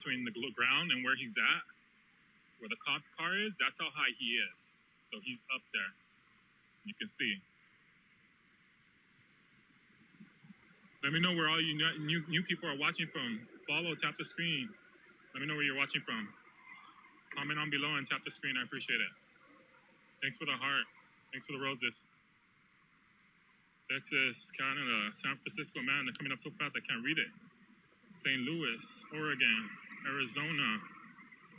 between the ground and where he's at, where the cop car is, that's how high he is. So he's up there. You can see. Let me know where all you new people are watching from. Follow, tap the screen. Let me know where you're watching from. Comment on below and tap the screen. I appreciate it. Thanks for the heart. Thanks for the roses. Texas, Canada, San Francisco, man, they're coming up so fast I can't read it. St. Louis, Oregon, Arizona,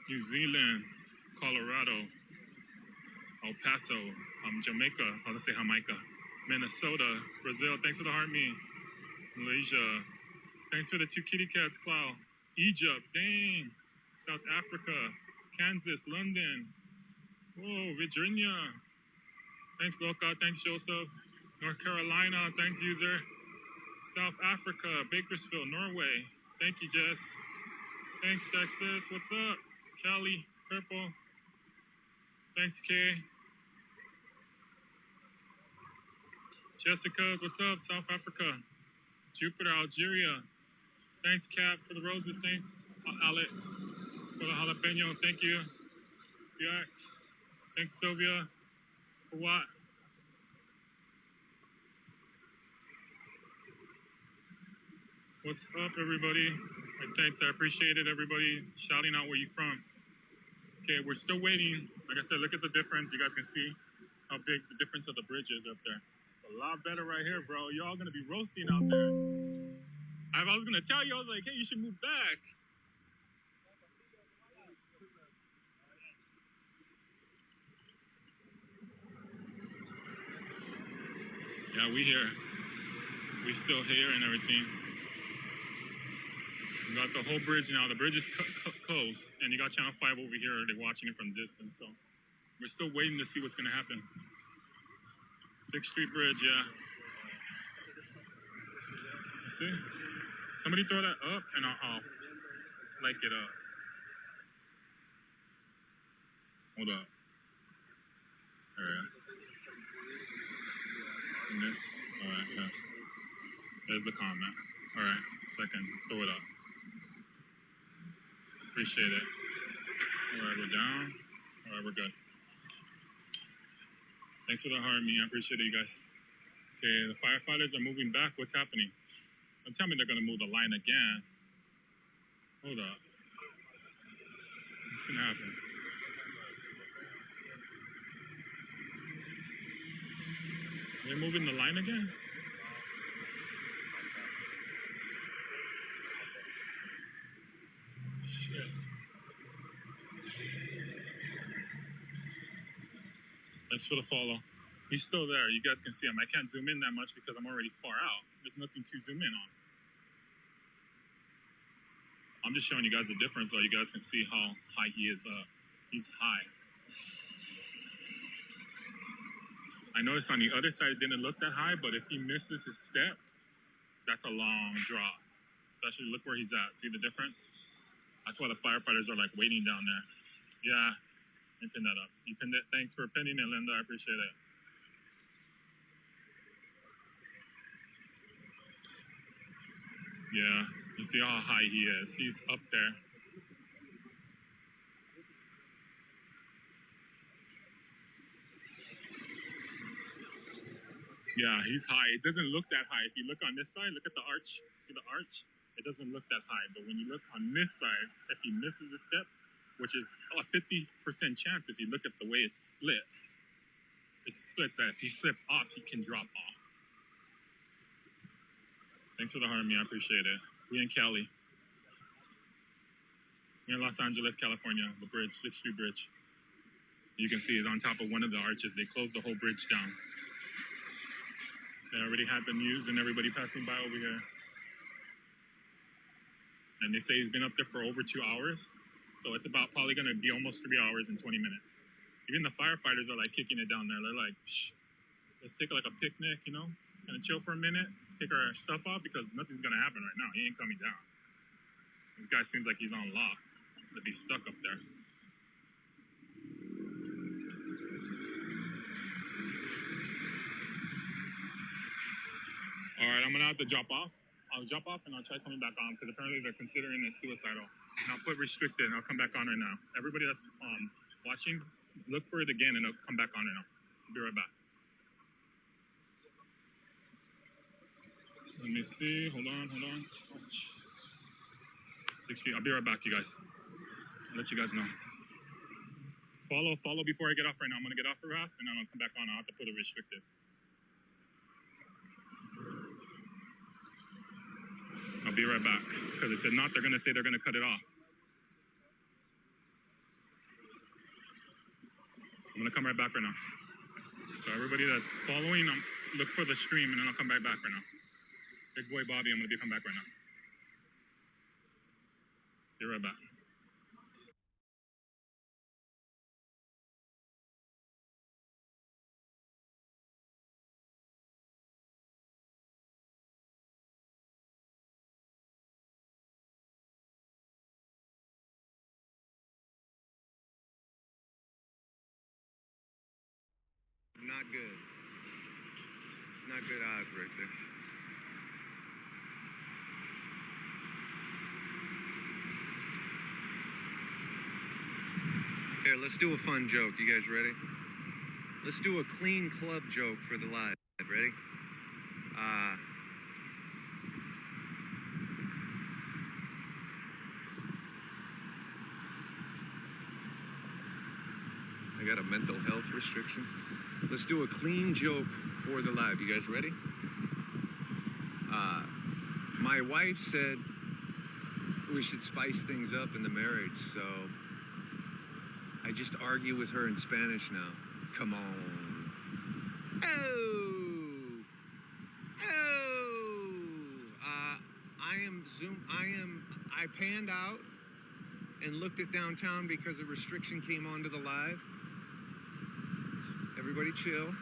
New Zealand, Colorado, El Paso, Jamaica, I'll say Jamaica, Minnesota, Brazil, thanks for the heart me. Malaysia, thanks for the 2 kitty cats, Clow. Egypt, dang. South Africa, Kansas, London. Whoa, Virginia. Thanks, Loka. Thanks, Joseph. North Carolina, thanks, user. South Africa, Bakersfield, Norway. Thank you, Jess. Thanks, Texas. What's up? Kelly, Purple. Thanks, Kay. Jessica, what's up? South Africa. Jupiter, Algeria. Thanks, Cap, for the roses. Thanks, Alex, for the jalapeno. Thank you. BX. Thanks, Sylvia. For what? What's up, everybody? Thanks, I appreciate it, everybody. Shouting out where you from. Okay, we're still waiting. Like I said, look at the difference. You guys can see how big the difference of the bridge is up there. It's a lot better right here, bro. Y'all gonna be roasting out there. I was gonna tell you, I was like, hey, you should move back. Yeah, we here. We still here and everything. We got the whole bridge now. The bridge is closed, and you got Channel 5 over here. They're watching it from distance, so we're still waiting to see what's gonna happen. 6th Street Bridge, yeah. Let's see. Somebody throw that up, and I'll like it up. Hold up. There we go. And this. All right, yeah. There's the comment. All right, second. Throw it up. Appreciate it. All right, we're down. All right, we're good. Thanks for the heart, me. I appreciate it, you guys. Okay, the firefighters are moving back. What's happening? Don't tell me they're gonna move the line again. Hold up. What's gonna happen? They're moving the line again? Shit. Thanks for the follow. He's still there. You guys can see him. I can't zoom in that much because I'm already far out. There's nothing to zoom in on. I'm just showing you guys the difference so you guys can see how high he is up. He's high. I noticed on the other side it didn't look that high, but if he misses his step, that's a long drop. Especially look where he's at. See the difference? That's why the firefighters are like waiting down there. Yeah, let me pin that up. You pinned it. Thanks for pinning it, Linda. I appreciate it. Yeah, you see how high he is. He's up there. Yeah, he's high. It doesn't look that high. If you look on this side, look at the arch. See the arch? It doesn't look that high. But when you look on this side, if he misses a step, which is a 50% chance if you look at the way it splits that if he slips off, he can drop off. Thanks for the harmony. I appreciate it. We in Cali. We're in Los Angeles, California. The bridge, 6th Street Bridge. You can see it on top of one of the arches. They closed the whole bridge down. They already had the news and everybody passing by over here. And they say he's been up there for over 2 hours. So it's about probably going to be almost 3 hours and 20 minutes. Even the firefighters are like kicking it down there. They're like, shh, let's take like a picnic, you know, kind of chill for a minute, take our stuff off because nothing's going to happen right now. He ain't coming down. This guy seems like he's on lock to be stuck up there. All right, I'm going to have to drop off. I'll jump off and I'll try coming back on because apparently they're considering it suicidal. And I'll put restricted and I'll come back on right now. Everybody that's watching, look for it again and I'll come back on right now. I'll be right back. Let me see. Hold on. 6 feet. I'll be right back, you guys. I'll let you guys know. Follow before I get off right now. I'm going to get off for us and then I'll come back on. I'll have to put it restricted. I'll be right back. Because they said not, they're going to say they're going to cut it off. I'm going to come right back right now. So everybody that's following, look for the stream and then I'll come right back right now. Big boy Bobby, I'm going to come back right now. Be right back. Not good. It's not good odds right there. Here, let's do a fun joke. You guys ready? Let's do a clean club joke for the live. Ready? I got a mental health restriction. Let's do a clean joke for the live. You guys ready? My wife said we should spice things up in the marriage, so I just argue with her in Spanish now. Come on. Oh! I panned out and looked at downtown because a restriction came onto the live. Everybody chill.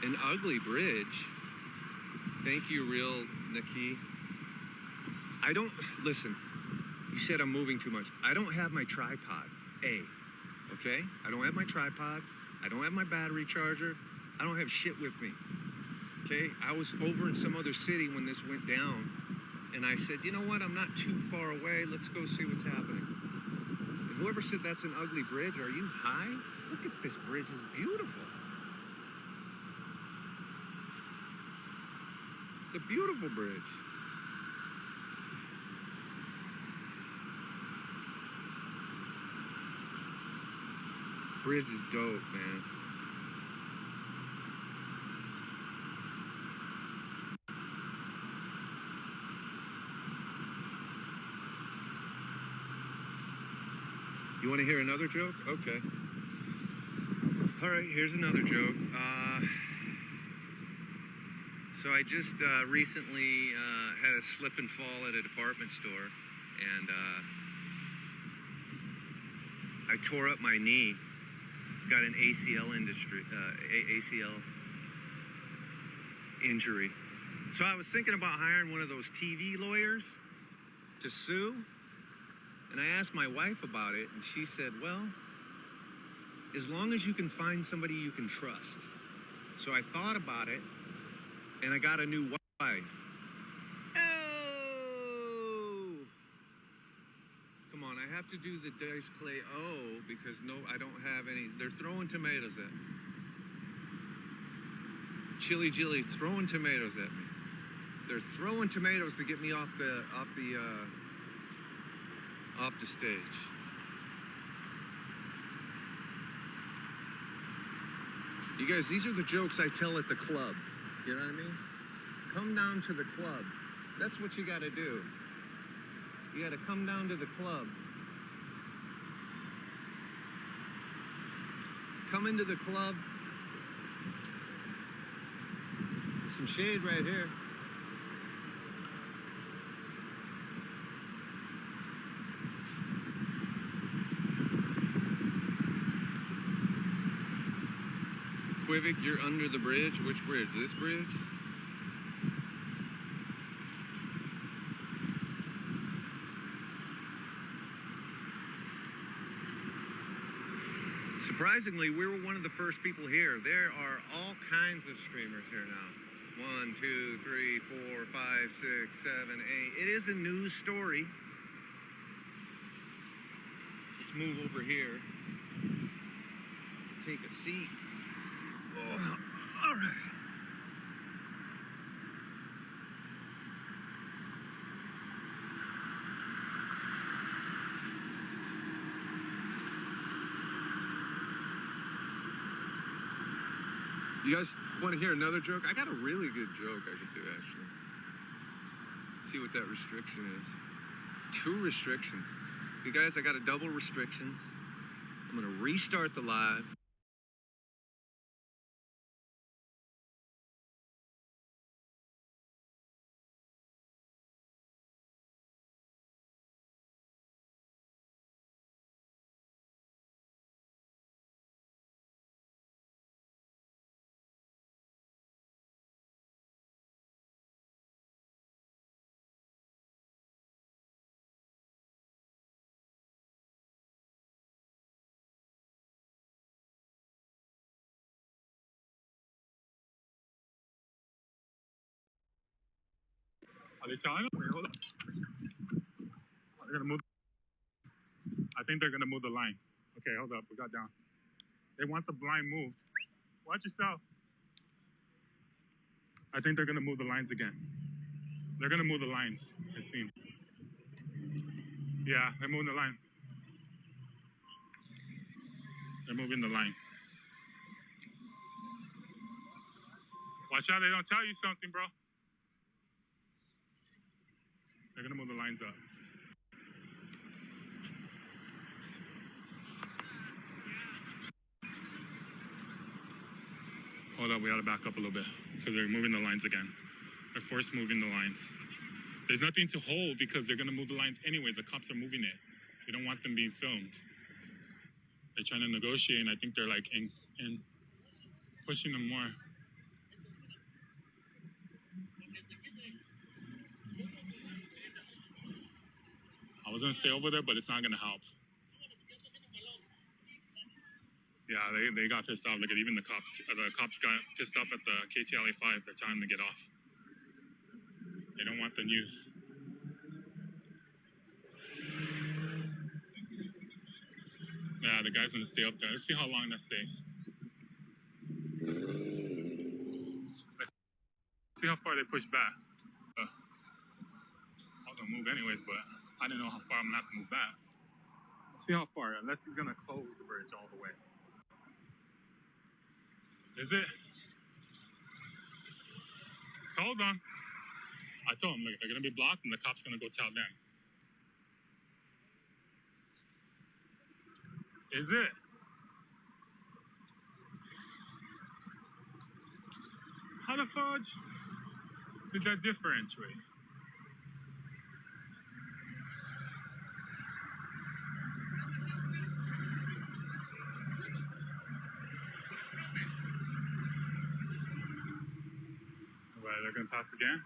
An ugly bridge. Thank you, real Nikki. I don't, listen, you said I'm moving too much. I don't have my tripod, okay? I don't have my tripod. I don't have my battery charger. I don't have shit with me, okay? I was over in some other city when this went down, and I said, you know what? I'm not too far away. Let's go see what's happening. And whoever said that's an ugly bridge, are you high? Look at this bridge, it's beautiful. It's a beautiful bridge. Bridge is dope, man. You want to hear another joke? Okay. All right, here's another joke. So I just recently had a slip and fall at a department store, and I tore up my knee. Got an ACL injury. So I was thinking about hiring one of those TV lawyers to sue. And I asked my wife about it, and she said, well, as long as you can find somebody you can trust. So I thought about it, and I got a new wife. Oh! Come on, I have to do the Dice Clay O because no, I don't have any. They're throwing tomatoes at me. Chili Jilly throwing tomatoes at me. They're throwing tomatoes to get me off the stage. You guys, these are the jokes I tell at the club. You know what I mean? Come down to the club. That's what you got to do. You got to come down to the club. Come into the club. Some shade right here. Quivik, you're under the bridge. Which bridge? This bridge? Surprisingly, we were one of the first people here. There are all kinds of streamers here now. 1, 2, 3, 4, 5, 6, 7, 8. It is a news story. Let's move over here. Take a seat. Oh, all right. You guys want to hear another joke? I got a really good joke I could do, actually. See what that restriction is. 2 restrictions. You guys, I got a double restriction. I'm going to restart the live. Are they telling them? Wait, hold up. They're gonna move. I think they're gonna move the line. Okay, hold up. We got down. They want the line moved. Watch yourself. I think they're gonna move the lines again. They're gonna move the lines, it seems. Yeah, they're moving the line. They're moving the line. Watch out, they don't tell you something, bro. They're gonna move the lines up. Hold up, we gotta back up a little bit because they're moving the lines again. They're force moving the lines. There's nothing to hold because they're gonna move the lines anyways. The cops are moving it. They don't want them being filmed. They're trying to negotiate, and I think they're like in pushing them more. I was gonna stay over there, but it's not gonna help. Yeah, they got pissed off. Look at even the cops got pissed off at the KTLA 5. They're telling them to get off. They don't want the news. Yeah, the guy's gonna stay up there. Let's see how long that stays. Let's see how far they push back. I was gonna move anyways, but I didn't know how far I'm gonna have to move back. Let's see how far, unless he's gonna close the bridge all the way. Is it? Told them. I told them, look, they're gonna be blocked and the cop's gonna go tell them. Is it? How the fudge did that differentiate? Right, they're gonna pass again?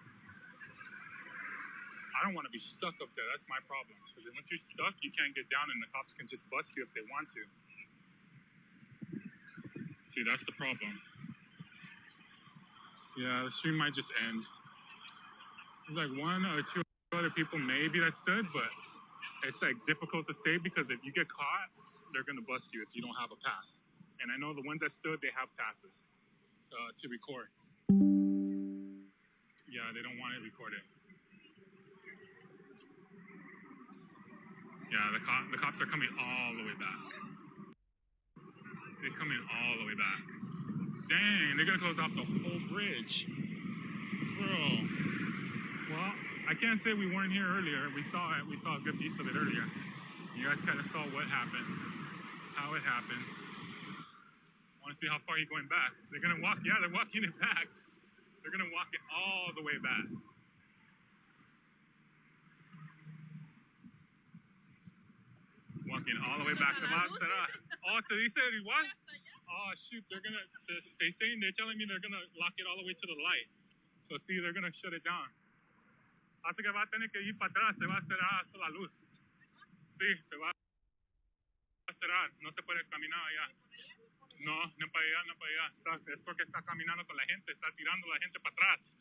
I don't want to be stuck up there. That's my problem. Because once you're stuck, you can't get down and the cops can just bust you if they want to. See, that's the problem. Yeah, the stream might just end. There's like 1 or 2 other people maybe that stood, but it's like difficult to stay because if you get caught, they're going to bust you if you don't have a pass. And I know the ones that stood, they have passes to record. Yeah, they don't want it recorded. Yeah, the cops are coming all the way back. They're coming all the way back. Dang, they're gonna close off the whole bridge. Bro. Well, I can't say we weren't here earlier. We saw it. We saw a good piece of it earlier. You guys kind of saw what happened, how it happened. I want to see how far you're going back. They're gonna walk, yeah, they're walking it back. They're gonna walk it all the way back. Walking all the way back. Oh, so he said what? Oh shoot, they're telling me they're gonna lock it all the way to the light. So see, they're gonna shut it down. Así que va a tener que ir para atrás, se va a hacer hasta la luz. Sí, se va a cerrar, no se puede caminar allá. No, no para allá, no para allá. Es porque está caminando con la gente, está tirando a la gente para atrás.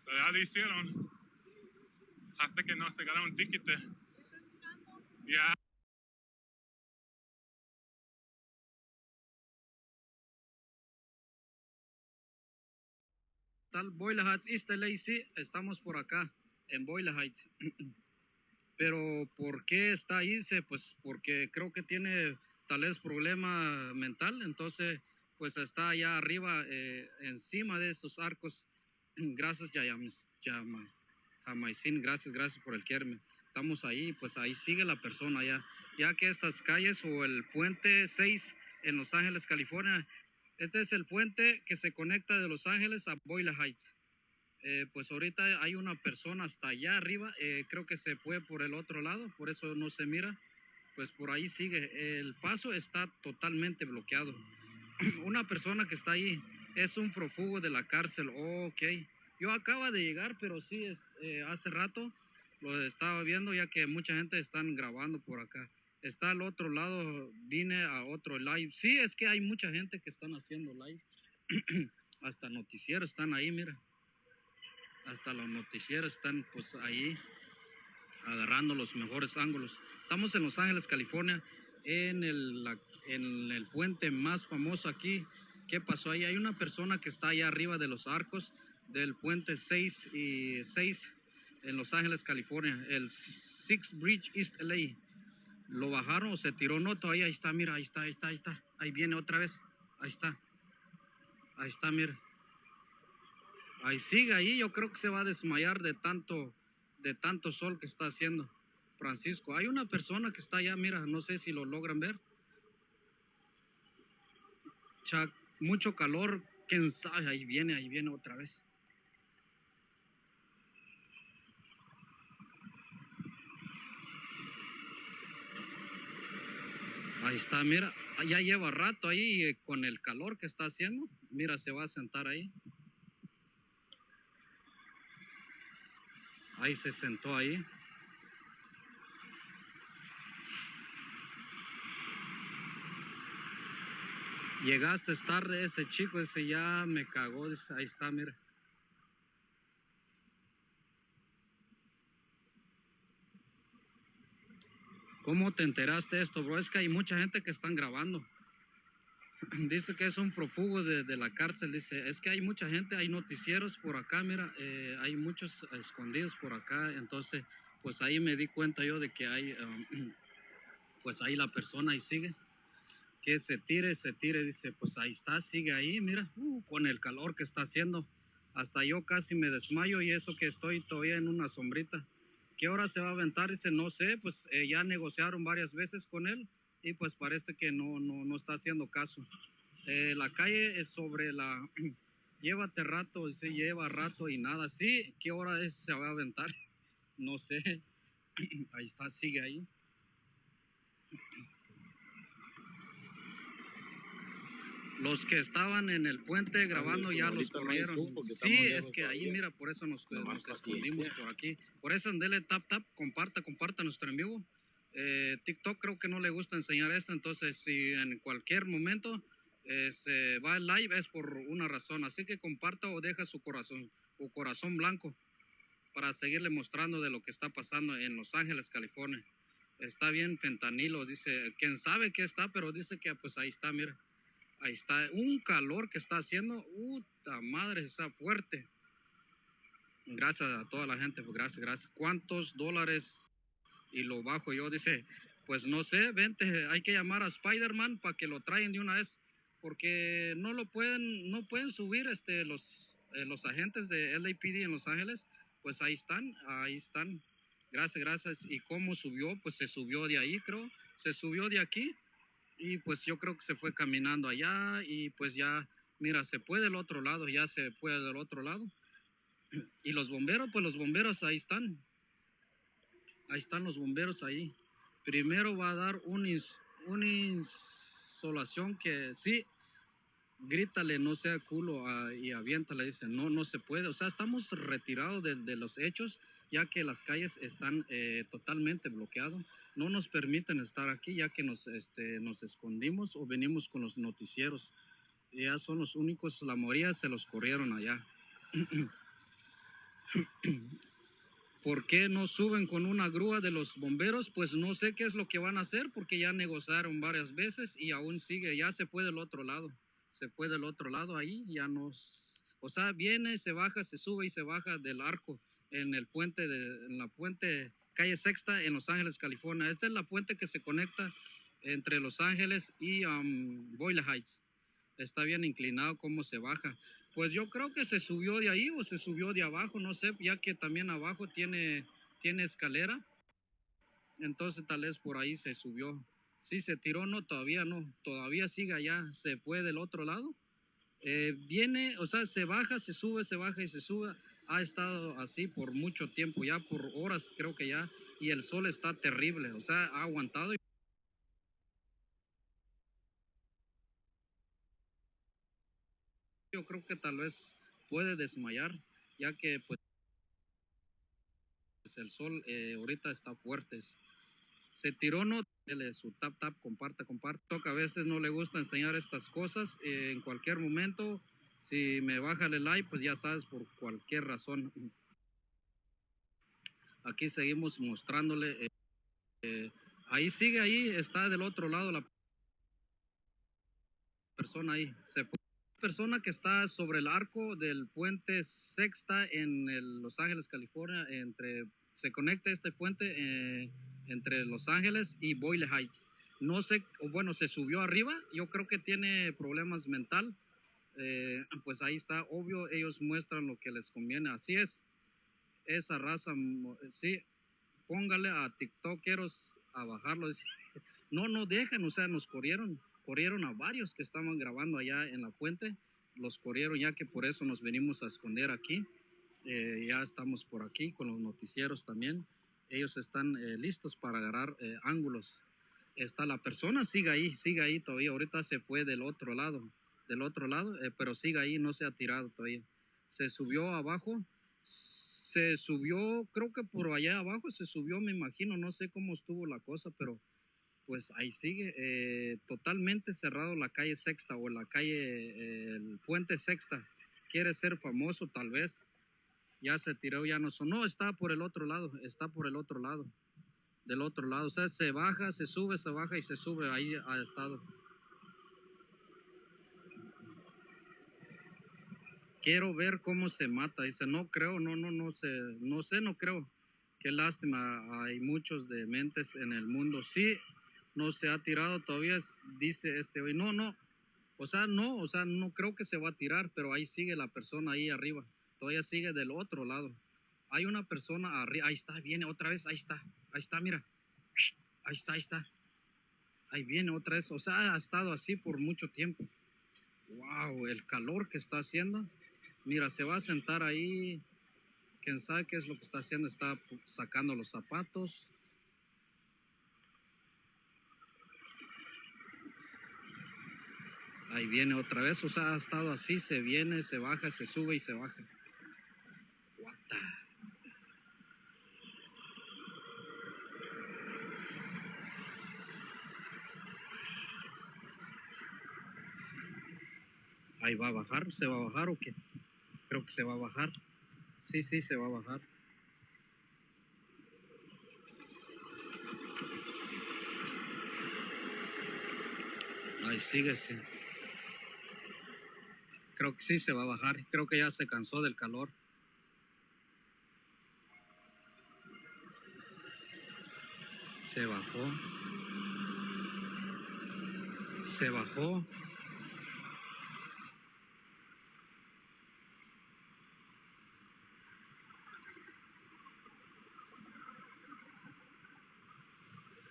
So, ya lo hicieron hasta que no se ganaron un ticket. Ya. Tal Boyle Heights, East LA, sí, estamos por acá, en Boyle Heights. Pero ¿por qué está ahí? Pues porque creo que tiene tal vez problema mental, entonces pues está allá arriba, encima de esos arcos. Gracias, Jamaisin, gracias por el querme. Estamos ahí, pues ahí sigue la persona ya que estas calles o el puente 6 en Los Ángeles, California, este es el puente que se conecta de Los Ángeles a Boyle Heights. Pues ahorita hay una persona hasta allá arriba, creo que se fue por el otro lado, por eso no se mira, pues por ahí sigue, el paso está totalmente bloqueado. Una persona que está ahí es un prófugo de la cárcel. Ok, yo acabo de llegar, pero sí, hace rato lo estaba viendo ya que mucha gente están grabando por acá. Está al otro lado, vine a otro live. Sí, es que hay mucha gente que están haciendo live. Hasta noticieros están ahí, mira. Hasta los noticieros están pues ahí agarrando los mejores ángulos. Estamos en Los Ángeles, California, en el puente más famoso aquí. ¿Qué pasó ahí? Hay una persona que está allá arriba de los arcos del puente 6 en Los Ángeles, California, el Six Bridge East LA. Lo bajaron o se tiró, no, todavía ahí está, mira, ahí está. Ahí viene otra vez, ahí está, mira. Ahí sigue ahí, yo creo que se va a desmayar de tanto sol que está haciendo. Francisco, hay una persona que está allá, mira, no sé si lo logran ver. Mucho calor, quién sabe, ahí viene otra vez. Ahí está, mira, ya lleva rato ahí con el calor que está haciendo. Mira, se va a sentar ahí. Ahí se sentó ahí. Llegaste tarde, ese chico, ese ya me cagó, dice, ahí está, mira. ¿Cómo te enteraste de esto, bro? Es que hay mucha gente que están grabando. Dice que es un prófugo de la cárcel, dice, es que hay mucha gente, hay noticieros por acá, mira, hay muchos escondidos por acá, entonces, pues ahí me di cuenta yo de que hay, pues ahí la persona ahí sigue, que se tire, dice, pues ahí está, sigue ahí, mira, con el calor que está haciendo, hasta yo casi me desmayo y eso que estoy todavía en una sombrita. ¿Qué hora se va a aventar? Dice, no sé, pues ya negociaron varias veces con él y pues parece que no está haciendo caso. La calle es sobre la... Llévate rato, dice, lleva rato y nada. Sí, ¿qué hora se va a aventar? No sé. Ahí está, sigue ahí. Los que estaban en el puente grabando ya los corrieron. Sí, es que ahí, mira, por eso nos escondimos por aquí. Por eso andele tap, comparta nuestro en vivo. TikTok creo que no le gusta enseñar esto, entonces si en cualquier momento se va el live es por una razón. Así que comparta o deja su corazón blanco para seguirle mostrando de lo que está pasando en Los Ángeles, California. Está bien fentanilo, dice, quién sabe qué está, pero dice que pues ahí está, mira. Ahí está, un calor que está haciendo, puta madre, está fuerte. Gracias a toda la gente, pues gracias. ¿Cuántos dólares? Y lo bajo yo, dice, pues no sé, vente, hay que llamar a Spider-Man para que lo traigan de una vez, porque no pueden subir los agentes de LAPD en Los Ángeles, pues ahí están. Gracias. ¿Y cómo subió? Pues se subió de ahí, creo, se subió de aquí. Y pues yo creo que se fue caminando allá y pues ya, mira, se fue del otro lado, ya se fue del otro lado. Y los bomberos, pues los bomberos ahí están. Ahí están los bomberos ahí. Primero va a dar una insolación que sí, grítale, no sea culo y aviéntale, dice, no se puede. O sea, estamos retirados de los hechos ya que las calles están totalmente bloqueadas. no nos permiten estar aquí ya que nos escondimos o venimos con los noticieros. Ya son los únicos, la mayoría se los corrieron allá. ¿Por qué no suben con una grúa de los bomberos? Pues no sé qué es lo que van a hacer porque ya negociaron varias veces y aún sigue, ya se fue del otro lado. Se fue del otro lado ahí, ya nos, o sea, viene, se baja, se sube y se baja del arco en el puente, en la puente calle Sexta en Los Ángeles, California. Esta es la puente que se conecta entre Los Ángeles y Boyle Heights. Está bien inclinado cómo se baja. Pues yo creo que se subió de ahí o se subió de abajo, no sé, ya que también abajo tiene escalera. Entonces tal vez por ahí se subió. Sí, se tiró, no, todavía sigue allá, se fue del otro lado. Viene, o sea, se baja, se sube, se baja y se sube. Ha estado así por mucho tiempo, ya por horas creo que ya, y el sol está terrible, o sea, ha aguantado. Yo creo que tal vez puede desmayar, ya que pues el sol ahorita está fuerte. Se tiró, no, dele su tap tap, comparte, comparte. Toca a veces no le gusta enseñar estas cosas. En cualquier momento, si me baja el like, pues ya sabes, por cualquier razón. Aquí seguimos mostrándole. Ahí sigue, ahí está del otro lado la persona ahí. Persona que está sobre el arco del puente Sexta en Los Ángeles, California, se conecta este puente entre Los Ángeles y Boyle Heights. No sé, o bueno, se subió arriba, yo creo que tiene problemas mental, pues ahí está, obvio, ellos muestran lo que les conviene, así es, esa raza, sí, póngale a TikTokeros a bajarlo, no dejan, o sea, nos corrieron a varios que estaban grabando allá en la fuente, los corrieron ya que por eso nos venimos a esconder aquí, ya estamos por aquí con los noticieros también, ellos están listos para agarrar ángulos. Está la persona, sigue ahí todavía, ahorita se fue del otro lado, pero sigue ahí, no se ha tirado todavía. Se subió abajo, se subió, creo que por allá abajo se subió, me imagino, no sé cómo estuvo la cosa, pero pues ahí sigue, totalmente cerrado la calle Sexta o la calle, el puente Sexta. Quiere ser famoso tal vez, ya se tiró, ya no sonó, está por el otro lado, del otro lado, o sea, se baja, se sube, se baja y se sube, ahí ha estado. Quiero ver cómo se mata, dice, no creo, no creo. Qué lástima, hay muchos dementes en el mundo, sí, no se ha tirado todavía, dice hoy, no, no creo que se va a tirar, pero ahí sigue la persona ahí arriba, todavía sigue del otro lado. Hay una persona arriba, ahí está, viene otra vez, ahí está, mira, ahí está. Ahí viene otra vez, o sea, ha estado así por mucho tiempo. Wow, el calor que está haciendo. Mira, se va a sentar ahí. Quién sabe qué es lo que está haciendo. Está sacando los zapatos. Ahí viene otra vez, o sea, ha estado así. Se viene, se baja, se sube y se baja. What the... Ahí va a bajar, ¿se va a bajar o qué? Creo que se va a bajar. Sí, se va a bajar. Ahí sigue, sí. Creo que sí se va a bajar. Creo que ya se cansó del calor. Se bajó. Se bajó.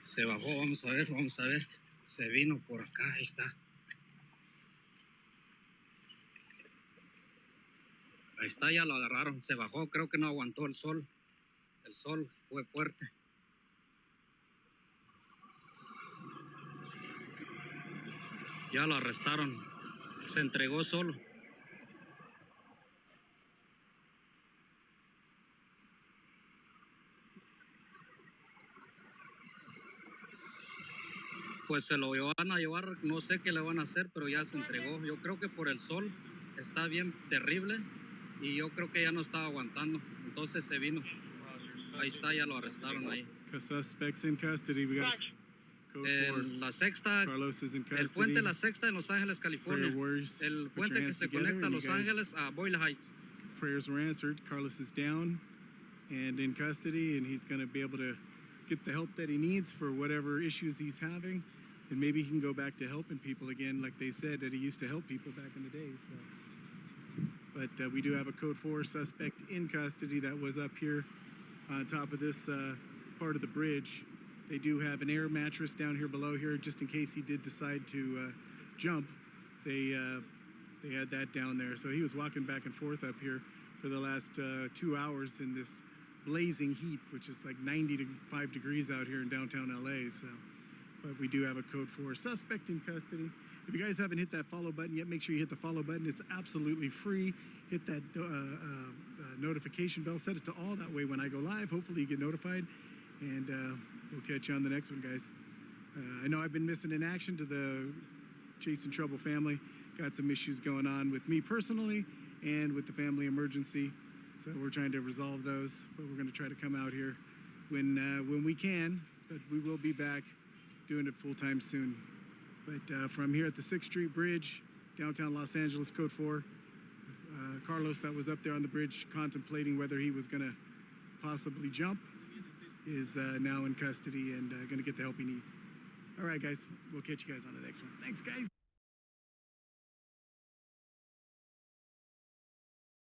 Se bajó, vamos a ver. Se vino por acá, ahí está. Ahí está, ya lo agarraron. Se bajó, creo que no aguantó el sol. El sol fue fuerte. Ya lo arrestaron. Se entregó solo. pues se lo van a llevar, no sé qué le van a hacer, pero ya se entregó. Yo creo que por el sol está bien terrible y yo creo que ya no estaba aguantando. Entonces se vino. Ahí está, ya lo arrestaron ahí. Suspects in custody. We got code 4. La sexta, Carlos is in custody. el puente La Sexta en Los Ángeles, California. Prayer warriors, El put your puente que hands se together conecta a and Los you guys- Ángeles a Boyle Heights. Prayers were answered. Carlos is down and in custody, and he's going to be able to get the help that he needs for whatever issues he's having, and maybe he can go back to helping people again, like they said that he used to help people back in the day. So, but we do have a code 4 suspect in custody that was up here on top of this part of the bridge. They do have an air mattress down here below here, just in case he did decide to jump. They had that down there. So he was walking back and forth up here for the last 2 hours in this blazing heat, which is like 95 degrees out here in downtown LA. So, but we do have a code 4 suspect in custody. If you guys haven't hit that follow button yet, make sure you hit the follow button. It's absolutely free. Hit that notification bell, set it to all. That way when I go live, hopefully you get notified. And we'll catch you on the next one, guys. I know I've been missing in action to the Chasing Trouble family. Got some issues going on with me personally and with the family emergency. So we're trying to resolve those, but we're going to try to come out here when we can. But we will be back doing it full time soon. But from here at the 6th Street Bridge, downtown Los Angeles, code 4, Carlos, that was up there on the bridge contemplating whether he was going to possibly jump, is now in custody and going to get the help he needs. All right, guys, we'll catch you guys on the next one. Thanks, guys.